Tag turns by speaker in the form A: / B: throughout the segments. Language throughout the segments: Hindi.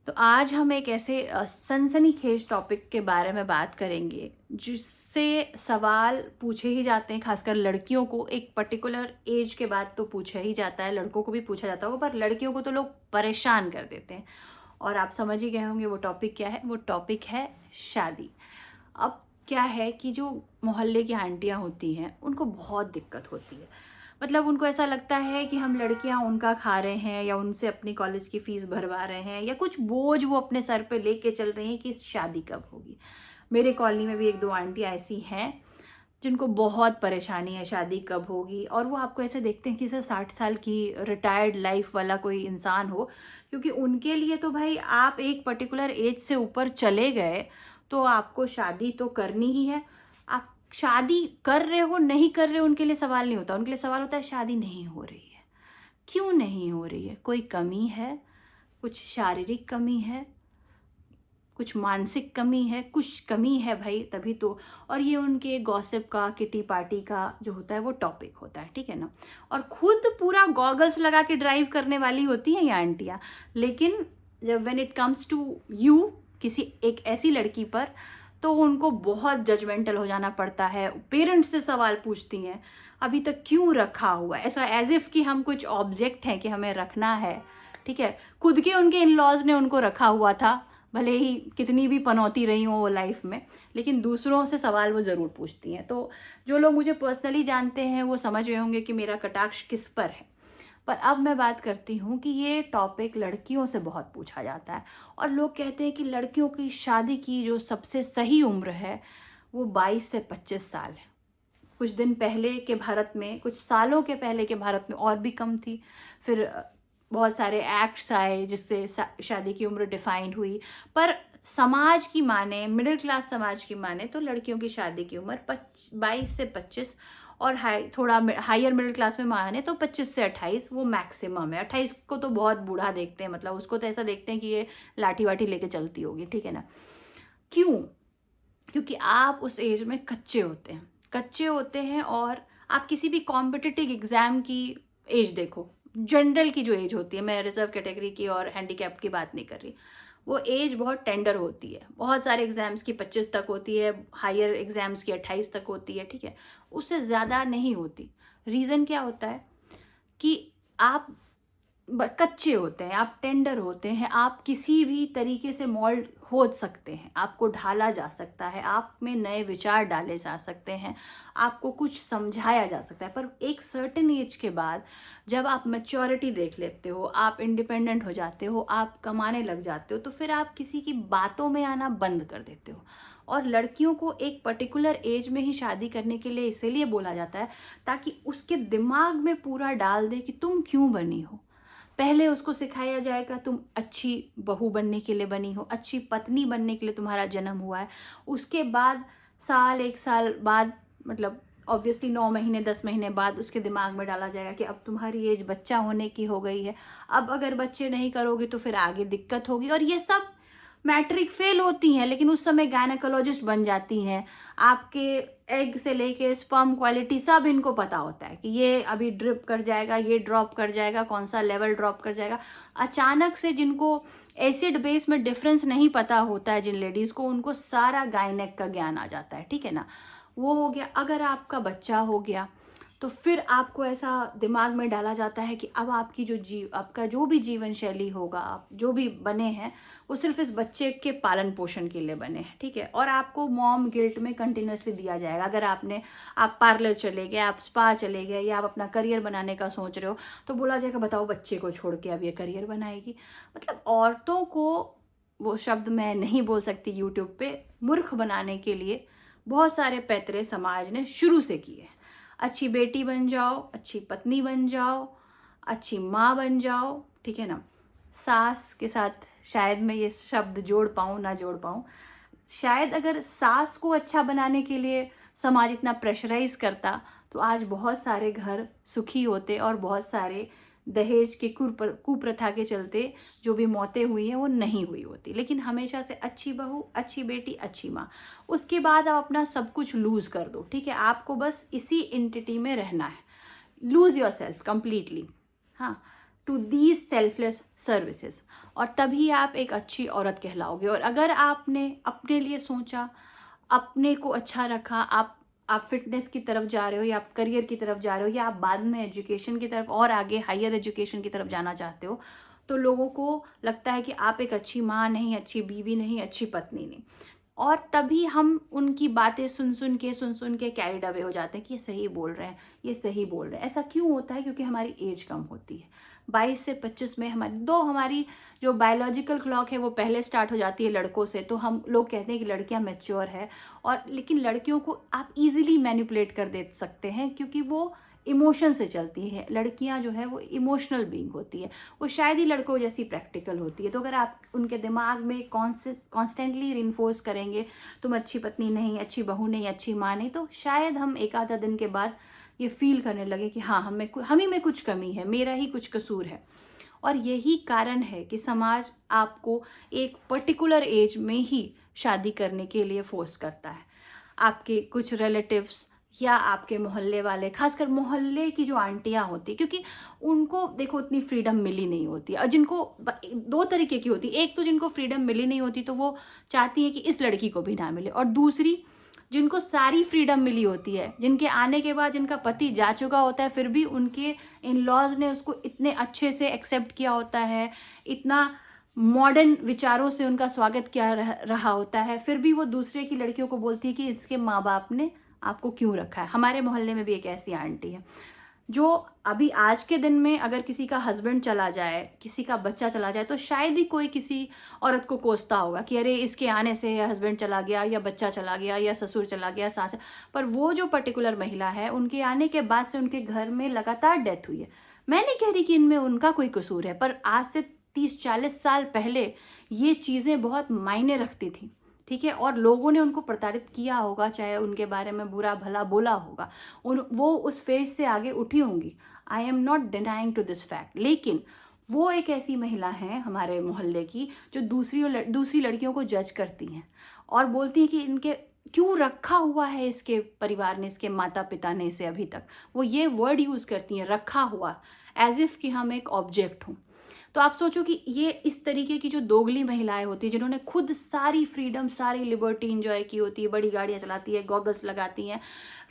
A: तो आज हम एक ऐसे सनसनीखेज टॉपिक के बारे में बात करेंगे जिससे सवाल पूछे ही जाते हैं, खासकर लड़कियों को। एक पर्टिकुलर एज के बाद तो पूछा ही जाता है, लड़कों को भी पूछा जाता होगा, पर लड़कियों को तो लोग परेशान कर देते हैं। और आप समझ ही गए होंगे वो टॉपिक क्या है। वो टॉपिक है शादी। अब क्या है कि जो मोहल्ले की आंटियां होती हैं उनको बहुत दिक्कत होती है। मतलब उनको ऐसा लगता है कि हम लड़कियां उनका खा रहे हैं या उनसे अपनी कॉलेज की फीस भरवा रहे हैं या कुछ बोझ वो अपने सर पे लेके चल रही हैं कि शादी कब होगी। मेरे कॉलोनी में भी एक दो आंटी ऐसी हैं जिनको बहुत परेशानी है शादी कब होगी, और वो आपको ऐसे देखते हैं कि सर 60 साल की रिटायर्ड लाइफ वाला कोई इंसान हो। क्योंकि उनके लिए तो भाई आप एक पर्टिकुलर एज से ऊपर चले गए तो आपको शादी तो करनी ही है। आप शादी कर रहे हो नहीं कर रहे हो उनके लिए सवाल नहीं होता, उनके लिए सवाल होता है शादी नहीं हो रही है, क्यों नहीं हो रही है, कोई कमी है, कुछ शारीरिक कमी है, कुछ मानसिक कमी है, कुछ कमी है भाई तभी तो। और ये उनके गॉसिप का, किटी पार्टी का जो होता है वो टॉपिक होता है, ठीक है ना। और खुद पूरा गॉगल्स लगा के ड्राइव करने वाली होती हैं ये आंटियाँ। लेकिन जब when it comes to you, किसी एक ऐसी लड़की पर, तो उनको बहुत जजमेंटल हो जाना पड़ता है। पेरेंट्स से सवाल पूछती हैं अभी तक क्यों रखा हुआ है, ऐसा एज इफ़ कि हम कुछ ऑब्जेक्ट हैं कि हमें रखना है, ठीक है। खुद के उनके इन लॉज ने उनको रखा हुआ था, भले ही कितनी भी पनौती रही हो वो लाइफ में, लेकिन दूसरों से सवाल वो ज़रूर पूछती हैं। तो जो लोग मुझे पर्सनली जानते हैं वो समझ रहे होंगे कि मेरा कटाक्ष किस पर है। पर अब मैं बात करती हूँ कि ये टॉपिक लड़कियों से बहुत पूछा जाता है। और लोग कहते हैं कि लड़कियों की शादी की जो सबसे सही उम्र है वो 22 से 25 साल है। कुछ दिन पहले के भारत में, कुछ सालों के पहले के भारत में और भी कम थी। फिर बहुत सारे एक्ट्स आए जिससे शादी की उम्र डिफाइंड हुई। पर समाज की माने, मिडिल क्लास समाज की माने, तो लड़कियों की शादी की उम्र 22 से 25, और थोड़ा हायर मिडिल क्लास में माने तो 25 से 28 वो मैक्सिमम है। 28 को तो बहुत बूढ़ा देखते हैं, मतलब उसको तो ऐसा देखते हैं कि ये लाठी वाठी लेके चलती होगी, ठीक है ना। क्यों? क्योंकि आप उस एज में कच्चे होते हैं, कच्चे होते हैं। और आप किसी भी कॉम्पिटिटिव एग्ज़ाम की एज देखो, जनरल की जो एज होती है, मैं रिजर्व कैटेगरी की और हैंडीकैप्ड की बात नहीं कर रही, वो एज बहुत टेंडर होती है। बहुत सारे एग्ज़ाम्स की 25 तक होती है, हायर एग्ज़ाम्स की 28 तक होती है, ठीक है। उससे ज़्यादा नहीं होती। रीज़न क्या होता है कि आप कच्चे होते हैं, आप टेंडर होते हैं, आप किसी भी तरीके से मोल्ड हो सकते हैं, आपको ढाला जा सकता है, आप में नए विचार डाले जा सकते हैं, आपको कुछ समझाया जा सकता है। पर एक सर्टेन एज के बाद जब आप मैच्योरिटी देख लेते हो, आप इंडिपेंडेंट हो जाते हो, आप कमाने लग जाते हो, तो फिर आप किसी की बातों में आना बंद कर देते हो। और लड़कियों को एक पर्टिकुलर एज में ही शादी करने के लिए इसीलिए बोला जाता है ताकि उसके दिमाग में पूरा डाल दे कि तुम क्यों बनी हो। पहले उसको सिखाया जाएगा तुम अच्छी बहू बनने के लिए बनी हो, अच्छी पत्नी बनने के लिए तुम्हारा जन्म हुआ है। उसके बाद साल, एक साल बाद, मतलब ऑब्वियसली 9 महीने 10 महीने बाद उसके दिमाग में डाला जाएगा कि अब तुम्हारी एज बच्चा होने की हो गई है, अब अगर बच्चे नहीं करोगे तो फिर आगे दिक्कत होगी। और ये सब मैट्रिक फेल होती हैं लेकिन उस समय गायनेकोलॉजिस्ट बन जाती हैं। आपके एग से लेके स्पर्म क्वालिटी सब इनको पता होता है कि ये अभी ड्रिप कर जाएगा, ये ड्रॉप कर जाएगा, कौन सा लेवल ड्रॉप कर जाएगा। अचानक से जिनको एसिड बेस में डिफरेंस नहीं पता होता है, जिन लेडीज़ को, उनको सारा गायनेक का ज्ञान आ जाता है, ठीक है ना। वो हो गया। अगर आपका बच्चा हो गया तो फिर आपको ऐसा दिमाग में डाला जाता है कि अब आपकी आपका जो भी जीवन शैली होगा, आप जो भी बने हैं वो सिर्फ इस बच्चे के पालन पोषण के लिए बने हैं, ठीक है। और आपको मॉम गिल्ट में कंटिन्यूसली दिया जाएगा। अगर आप पार्लर चले गए, आप स्पा चले गए, या आप अपना करियर बनाने का सोच रहे हो, तो बोला जाएगा बताओ बच्चे को छोड़ के अब ये करियर बनाएगी। मतलब औरतों को, वो शब्द मैं नहीं बोल सकती यूट्यूब पे, मूर्ख बनाने के लिए बहुत सारे पैतरे समाज ने शुरू से किए। अच्छी बेटी बन जाओ, अच्छी पत्नी बन जाओ, अच्छी माँ बन जाओ, ठीक है ना। सास के साथ शायद मैं ये शब्द जोड़ पाऊँ ना जोड़ पाऊँ, शायद अगर सास को अच्छा बनाने के लिए समाज इतना प्रेशराइज करता तो आज बहुत सारे घर सुखी होते और बहुत सारे दहेज के कुप्रथा के चलते जो भी मौतें हुई हैं वो नहीं हुई होती। लेकिन हमेशा से अच्छी बहू, अच्छी बेटी, अच्छी माँ, उसके बाद आप अपना सब कुछ लूज़ कर दो, ठीक है। आपको बस इसी एंटिटी में रहना है, लूज़ योर सेल्फ कम्प्लीटली। हाँ, टू दीज सेल्फलेस सर्विसेज, और तभी आप एक अच्छी औरत कहलाओगे। और अगर आपने अपने लिए सोचा, अपने को अच्छा रखा, आप फिटनेस की तरफ जा रहे हो, या आप करियर की तरफ जा रहे हो, या आप बाद में एजुकेशन की तरफ और आगे हायर एजुकेशन की तरफ जाना चाहते हो, तो लोगों को लगता है कि आप एक अच्छी माँ नहीं, अच्छी बीवी नहीं, अच्छी पत्नी नहीं। और तभी हम उनकी बातें सुन सुन के कैरिड अवे हो जाते हैं कि ये सही बोल रहे हैं, ये सही बोल रहे हैं। ऐसा क्यों होता है? क्योंकि हमारी एज कम होती है। 22 से 25 में हमारी जो बायोलॉजिकल क्लॉक है वो पहले स्टार्ट हो जाती है लड़कों से, तो हम लोग कहते हैं कि लड़कियां मैच्योर है। और लेकिन लड़कियों को आप इजीली मैनिपुलेट कर दे सकते हैं, क्योंकि वो इमोशन से चलती है। लड़कियां जो है वो इमोशनल बीइंग होती है, वो शायद ही लड़कों जैसी प्रैक्टिकल होती है। तो अगर आप उनके दिमाग में कॉन्स्टेंटली रिइंफोर्स करेंगे, तुम अच्छी पत्नी नहीं, अच्छी बहू नहीं, अच्छी माँ नहीं, तो शायद हम एक आधा दिन के बाद ये फील करने लगे कि हाँ, हम ही में कुछ कमी है, मेरा ही कुछ कसूर है। और यही कारण है कि समाज आपको एक पर्टिकुलर एज में ही शादी करने के लिए फोर्स करता है। आपके कुछ रिलेटिव्स या आपके मोहल्ले वाले, खासकर मोहल्ले की जो आंटियां होती, क्योंकि उनको देखो उतनी फ्रीडम मिली नहीं होती। और जिनको दो तरीके की होती, एक तो जिनको फ्रीडम मिली नहीं होती तो वो चाहती है कि इस लड़की को भी ना मिले, और दूसरी जिनको सारी फ्रीडम मिली होती है, जिनके आने के बाद जिनका पति जा चुका होता है, फिर भी उनके इन लॉज ने उसको इतने अच्छे से एक्सेप्ट किया होता है, इतना मॉडर्न विचारों से उनका स्वागत किया रहा होता है, फिर भी वो दूसरे की लड़कियों को बोलती है कि इसके माँ बाप ने आपको क्यों रखा है। हमारे मोहल्ले में भी एक ऐसी आंटी है जो अभी आज के दिन में अगर किसी का हस्बैंड चला जाए, किसी का बच्चा चला जाए, तो शायद ही कोई किसी औरत को कोसता होगा कि अरे इसके आने से हस्बैंड चला गया, या बच्चा चला गया, या ससुर चला गया, सास। पर वो जो पर्टिकुलर महिला है, उनके आने के बाद से उनके घर में लगातार डेथ हुई है। मैं नहीं कह रही कि इनमें उनका कोई कसूर है, पर आज से 30-40 साल पहले ये चीज़ें बहुत मायने रखती थी, ठीक है। और लोगों ने उनको प्रताड़ित किया होगा, चाहे उनके बारे में बुरा भला बोला होगा, वो उस फेज से आगे उठी होंगी। I am not denying to this fact. लेकिन वो एक ऐसी महिला है हमारे मोहल्ले की जो दूसरी लड़कियों को जज करती हैं और बोलती हैं कि इनके क्यों रखा हुआ है, इसके परिवार ने, इसके माता पिता ने इसे अभी तक। वो ये वर्ड यूज़ करती हैं, रखा हुआ, एज इफ़ कि हम एक ऑब्जेक्ट हूँ। तो आप सोचो कि ये इस तरीके की जो दोगली महिलाएं होती हैं, जिन्होंने खुद सारी फ्रीडम, सारी लिबर्टी इंजॉय की होती है, बड़ी गाड़ियाँ चलाती है, गॉगल्स लगाती हैं,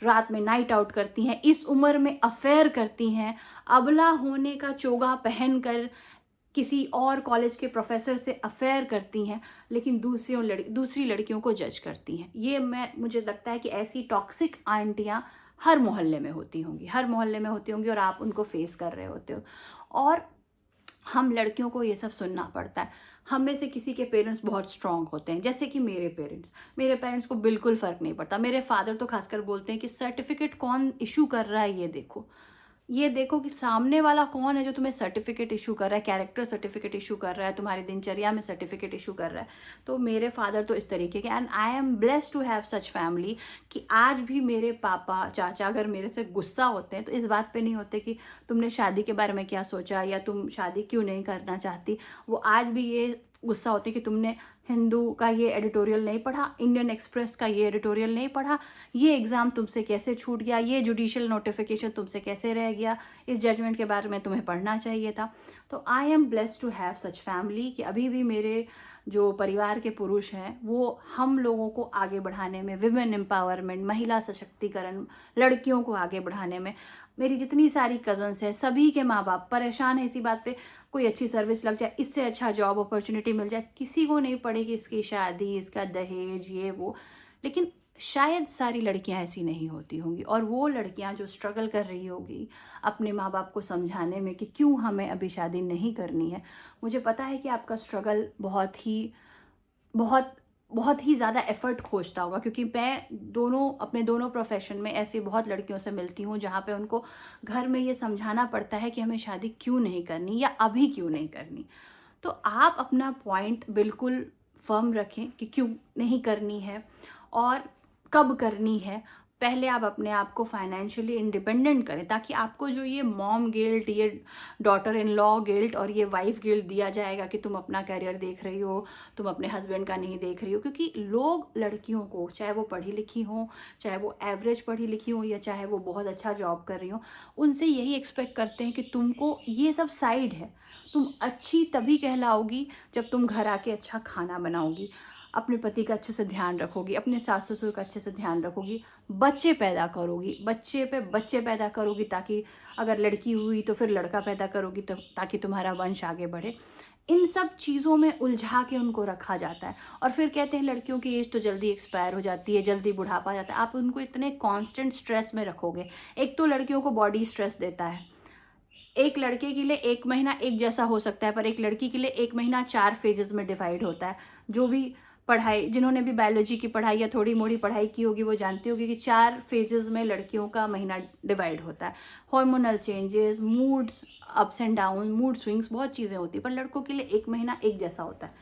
A: रात में नाइट आउट करती हैं, इस उम्र में अफेयर करती हैं, अबला होने का चोगा पहनकर किसी और कॉलेज के प्रोफेसर से अफेयर करती हैं, लेकिन दूसरी लड़कियों को जज करती हैं। ये मुझे लगता है कि ऐसी टॉक्सिक आंटियाँ हर मोहल्ले में होती होंगी, हर मोहल्ले में होती होंगी, और आप उनको फेस कर रहे होते हो। और हम लड़कियों को ये सब सुनना पड़ता है। हम में से किसी के पेरेंट्स बहुत स्ट्रांग होते हैं, जैसे कि मेरे पेरेंट्स को बिल्कुल फ़र्क नहीं पड़ता। मेरे फादर तो खासकर बोलते हैं कि सर्टिफिकेट कौन इशू कर रहा है, ये देखो कि सामने वाला कौन है जो तुम्हें सर्टिफिकेट इशू कर रहा है, कैरेक्टर सर्टिफिकेट इशू कर रहा है, तुम्हारी दिनचर्या में सर्टिफिकेट इशू कर रहा है। तो मेरे फादर तो इस तरीके के, and I am blessed to have such family, कि आज भी मेरे पापा चाचा अगर मेरे से गुस्सा होते हैं तो इस बात पे नहीं होते कि तुमने शादी के बारे में क्या सोचा, या तुम शादी क्यों नहीं करना चाहती। वो आज भी ये गुस्सा होते कि तुमने हिंदू का ये एडिटोरियल नहीं पढ़ा, इंडियन एक्सप्रेस का ये एडिटोरियल नहीं पढ़ा, ये एग्ज़ाम तुमसे कैसे छूट गया, ये जुडिशियल नोटिफिकेशन तुमसे कैसे रह गया, इस जजमेंट के बारे में तुम्हें पढ़ना चाहिए था। तो I am blessed to have such family कि अभी भी मेरे जो परिवार के पुरुष हैं वो हम लोगों को आगे बढ़ाने में, विमेन एम्पावरमेंट, महिला सशक्तिकरण, लड़कियों को आगे बढ़ाने में, मेरी जितनी सारी कज़न्स हैं सभी के माँ बाप परेशान है इसी बात पे, कोई अच्छी सर्विस लग जाए, इससे अच्छा जॉब अपॉर्चुनिटी मिल जाए, किसी को नहीं पड़ेगी इसकी शादी, इसका दहेज, ये वो। लेकिन शायद सारी लड़कियां ऐसी नहीं होती होंगी, और वो लड़कियां जो स्ट्रगल कर रही होगी अपने माँ बाप को समझाने में कि क्यों हमें अभी शादी नहीं करनी है। मुझे पता है कि आपका स्ट्रगल बहुत ही ज़्यादा एफर्ट खोजता होगा, क्योंकि मैं अपने दोनों प्रोफेशन में ऐसी बहुत लड़कियों से मिलती हूँ जहाँ पे उनको घर में ये समझाना पड़ता है कि हमें शादी क्यों नहीं करनी या अभी क्यों नहीं करनी। तो आप अपना पॉइंट बिल्कुल फर्म रखें कि क्यों नहीं करनी है और कब करनी है। पहले आप अपने आप को फाइनेंशियली इंडिपेंडेंट करें, ताकि आपको जो ये मॉम गिल्ट, ये डॉटर इन लॉ गिल्ट और ये वाइफ गिल्ट दिया जाएगा कि तुम अपना करियर देख रही हो, तुम अपने हस्बैंड का नहीं देख रही हो। क्योंकि लोग लड़कियों को, चाहे वो पढ़ी लिखी हो, चाहे वो एवरेज पढ़ी लिखी हो, या चाहे वो बहुत अच्छा जॉब कर रही हो, उनसे यही एक्सपेक्ट करते हैं कि तुमको ये सब साइड है। तुम अच्छी तभी कहलाओगी जब तुम घर आके अच्छा खाना बनाओगी, अपने पति का अच्छे से ध्यान रखोगी, अपने सास ससुर का अच्छे से ध्यान रखोगी, बच्चे पैदा करोगी, बच्चे पे बच्चे पैदा करोगी, ताकि अगर लड़की हुई तो फिर लड़का पैदा करोगी, तो ताकि तुम्हारा वंश आगे बढ़े। इन सब चीज़ों में उलझा के उनको रखा जाता है, और फिर कहते हैं लड़कियों की एज तो जल्दी एक्सपायर हो जाती है, जल्दी बुढ़ापा आ जाता है। आप उनको इतने कांस्टेंट स्ट्रेस में रखोगे। एक तो लड़कियों को बॉडी स्ट्रेस देता है। एक लड़के के लिए 1 महीना एक जैसा हो सकता है, पर एक लड़की के लिए 1 महीना 4 फेजेस में डिवाइड होता है। जो भी पढ़ाई, जिन्होंने भी बायोलॉजी की पढ़ाई या थोड़ी मोड़ी पढ़ाई की होगी, वो जानती होगी कि 4 फेजेस में लड़कियों का महीना डिवाइड होता है। Hormonal changes, moods ups and down, mood swings, बहुत चीज़ें होती हैं, पर लड़कों के लिए 1 महीना एक जैसा होता है।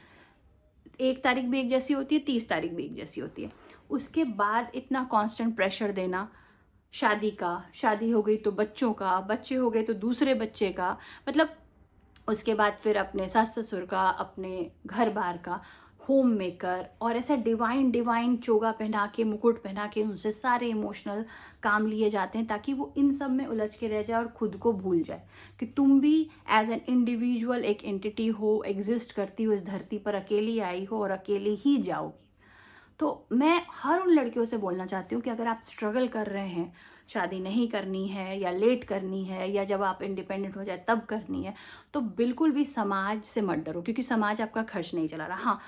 A: 1 तारीख भी एक जैसी होती है, 30 तारीख भी एक जैसी होती है। उसके बाद इतना कांस्टेंट प्रेशर देना शादी का, शादी हो गई तो बच्चों का, बच्चे हो गए तो दूसरे बच्चे का, मतलब उसके बाद फिर अपने सास ससुर का, अपने घर बार का, होम मेकर, और ऐसा डिवाइन डिवाइन चोगा पहना के, मुकुट पहना के उनसे सारे इमोशनल काम लिए जाते हैं, ताकि वो इन सब में उलझ के रह जाए और खुद को भूल जाए कि तुम भी एज एन इंडिविजुअल एक एंटिटी हो, एग्जिस्ट करती हो इस धरती पर, अकेली आई हो और अकेली ही जाओगी। तो मैं हर उन लड़कियों से बोलना चाहती हूँ कि अगर आप स्ट्रगल कर रहे हैं, शादी नहीं करनी है या लेट करनी है, या जब आप इंडिपेंडेंट हो जाए तब करनी है, तो बिल्कुल भी समाज से मत डरो, क्योंकि समाज आपका खर्च नहीं चला रहा। हाँ,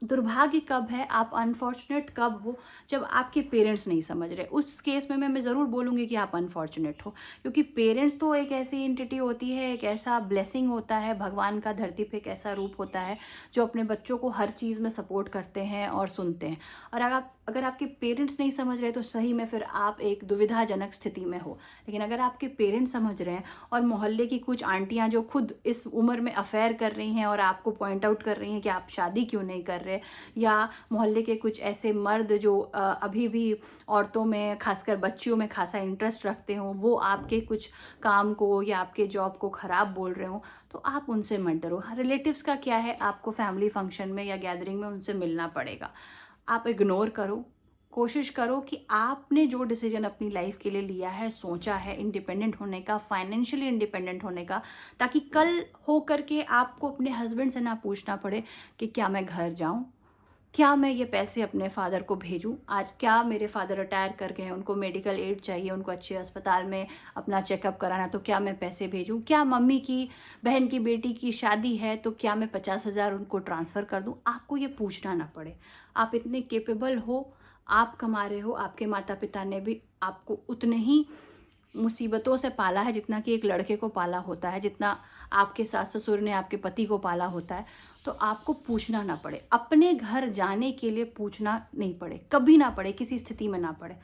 A: दुर्भाग्य कब है, आप अनफॉर्चुनेट कब हो, जब आपके पेरेंट्स नहीं समझ रहे। उस केस में मैं ज़रूर बोलूँगी कि आप अनफॉर्चुनेट हो, क्योंकि पेरेंट्स तो एक ऐसी एंटिटी होती है, एक ऐसा ब्लेसिंग होता है भगवान का धरती पे, एक ऐसा रूप होता है जो अपने बच्चों को हर चीज़ में सपोर्ट करते हैं और सुनते हैं। और अगर आपके पेरेंट्स नहीं समझ रहे तो सही में फिर आप एक दुविधाजनक स्थिति में हो। लेकिन अगर आपके पेरेंट्स समझ रहे हैं, और मोहल्ले की कुछ आंटियां जो खुद इस उम्र में अफेयर कर रही हैं और आपको पॉइंट आउट कर रही हैं कि आप शादी क्यों नहीं कर रहे, या मोहल्ले के कुछ ऐसे मर्द जो अभी भी औरतों में, खासकर बच्चियों में खासा इंटरेस्ट रखते हों, वो आपके कुछ काम को या आपके जॉब को ख़राब बोल रहे हों, तो आप उनसे मत डरो। रिलेटिव्स का क्या है, आपको फैमिली फंक्शन में या गैदरिंग में उनसे मिलना पड़ेगा। आप इग्नोर करो, कोशिश करो कि आपने जो डिसीजन अपनी लाइफ के लिए लिया है, सोचा है इंडिपेंडेंट होने का, फाइनेंशियली इंडिपेंडेंट होने का, ताकि कल हो करके आपको अपने हस्बैंड से ना पूछना पड़े कि क्या मैं घर जाऊं, क्या मैं ये पैसे अपने फादर को भेजूं, आज क्या मेरे फादर रिटायर कर गए हैं, उनको मेडिकल एड चाहिए, उनको अच्छे अस्पताल में अपना चेकअप कराना, तो क्या मैं पैसे भेजूं, क्या मम्मी की बहन की बेटी की शादी है तो क्या मैं 50,000 उनको ट्रांसफ़र कर दूं। आपको ये पूछना ना पड़े। आप इतने केपेबल हो, आप कमा रहे हो, आपके माता पिता ने भी आपको उतने ही मुसीबतों से पाला है जितना कि एक लड़के को पाला होता है, जितना आपके सास ससुर ने आपके पति को पाला होता है। तो आपको पूछना ना पड़े, अपने घर जाने के लिए पूछना नहीं पड़े, कभी ना पड़े, किसी स्थिति में ना पड़े।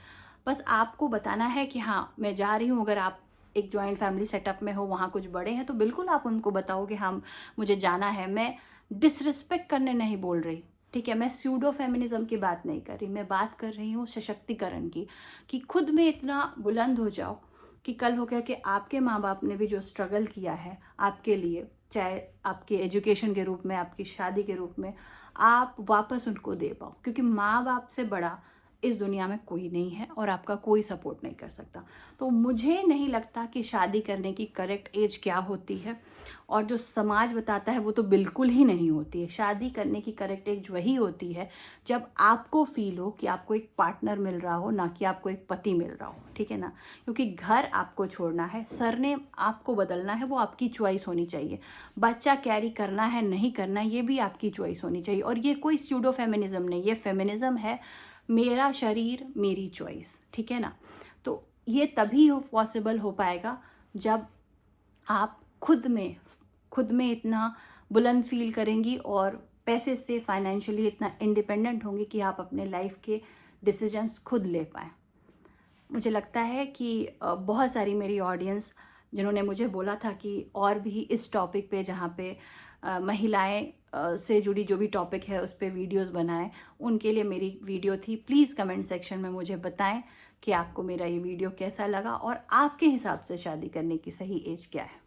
A: बस आपको बताना है कि हाँ मैं जा रही हूँ। अगर आप एक जॉइंट फैमिली सेटअप में हो, वहाँ कुछ बड़े हैं, तो बिल्कुल आप उनको बताओ कि हाँ मुझे जाना है। मैं डिसरिस्पेक्ट करने नहीं बोल रही, ठीक है, मैं स्यूडो फेमिनिज्म की बात नहीं कर रही, मैं बात कर रही हूँ सशक्तिकरण की, कि खुद में इतना बुलंद हो जाओ कि कल हो गया कि आपके माँ बाप ने भी जो स्ट्रगल किया है आपके लिए, चाहे आपके एजुकेशन के रूप में, आपकी शादी के रूप में, आप वापस उनको दे पाओ। क्योंकि माँ बाप से बड़ा इस दुनिया में कोई नहीं है और आपका कोई सपोर्ट नहीं कर सकता। तो मुझे नहीं लगता कि शादी करने की करेक्ट एज क्या होती है, और जो समाज बताता है वो तो बिल्कुल ही नहीं होती है। शादी करने की करेक्ट एज वही होती है जब आपको फील हो कि आपको एक पार्टनर मिल रहा हो, ना कि आपको एक पति मिल रहा हो, ठीक है ना। क्योंकि घर आपको छोड़ना है, सरनेम आपको बदलना है, वो आपकी चॉइस होनी चाहिए। बच्चा कैरी करना है नहीं करना, ये भी आपकी चॉइस होनी चाहिए। और ये कोई स्यूडो फेमिनिज्म नहीं, ये फेमिनिज्म है, मेरा शरीर मेरी चॉइस, ठीक है ना। तो ये तभी पॉसिबल हो पाएगा जब आप खुद में इतना बुलंद फील करेंगी और पैसे से फाइनेंशियली इतना इंडिपेंडेंट होंगी कि आप अपने लाइफ के डिसीजंस खुद ले पाएँ। मुझे लगता है कि बहुत सारी मेरी ऑडियंस जिन्होंने मुझे बोला था कि और भी इस टॉपिक पे, जहाँ पे महिलाएं से जुड़ी जो भी टॉपिक है उस पर वीडियोस बनाएं, उनके लिए मेरी वीडियो थी। प्लीज़ कमेंट सेक्शन में मुझे बताएं कि आपको मेरा ये वीडियो कैसा लगा और आपके हिसाब से शादी करने की सही एज क्या है।